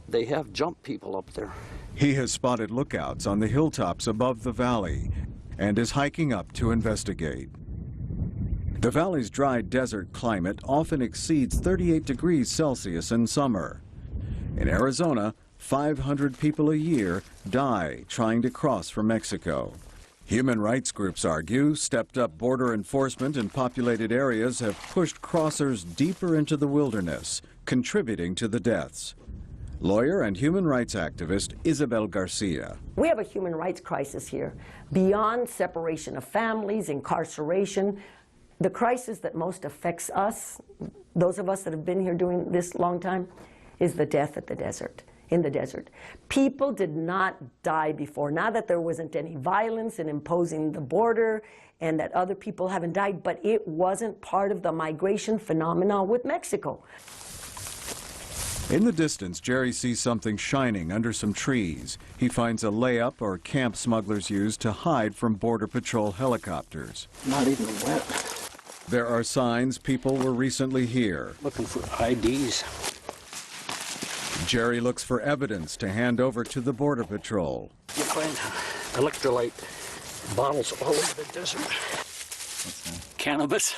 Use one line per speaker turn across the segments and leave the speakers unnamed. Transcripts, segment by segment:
They have jump people up there.
He has spotted lookouts on the hilltops above the valley and is hiking up to investigate. The valley's dry desert climate often exceeds 38 degrees Celsius in summer. In Arizona, 500 people a year die trying to cross from Mexico. Human rights groups argue stepped-up border enforcement in populated areas have pushed crossers deeper into the wilderness, contributing to the deaths. Lawyer and human rights activist Isabel Garcia.
We have a human rights crisis here. Beyond separation of families, incarceration, the crisis that most affects us, those of us that have been here doing this long time, is the death at the desert, in the desert. People did not die before. Not that there wasn't any violence in imposing the border and that other people haven't died, but it wasn't part of the migration phenomenon with Mexico.
In the distance, Jerry sees something shining under some trees. He finds a layup or camp smugglers use to hide from Border Patrol helicopters.
Not even wet.
There are signs people were recently here.
Looking for IDs.
Jerry looks for evidence to hand over to the Border Patrol.
You find electrolyte bottles all over the desert. Cannabis.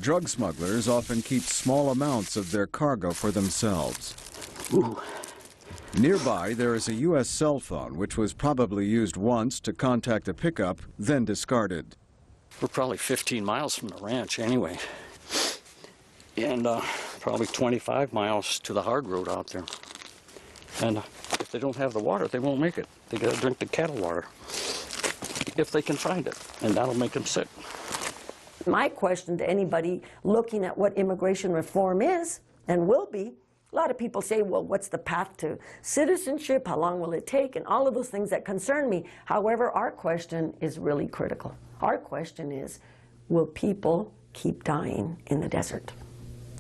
Drug smugglers often keep small amounts of their cargo for themselves.
Ooh.
Nearby, there is a U.S. cell phone, which was probably used once to contact a pickup, then discarded.
We're probably 15 miles from the ranch anyway. And probably 25 miles to the hard road out there. And if they don't have the water, they won't make it. They gotta drink the cattle water, if they can find it, and that'll make them sick.
My question to anybody looking at what immigration reform is and will be, a lot of people say, well, what's the path to citizenship? How long will it take? And all of those things that concern me. However, our question is really critical. Our question is, will people keep dying in the desert?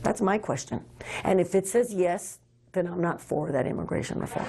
That's my question. And if it says yes, then I'm not for that immigration reform.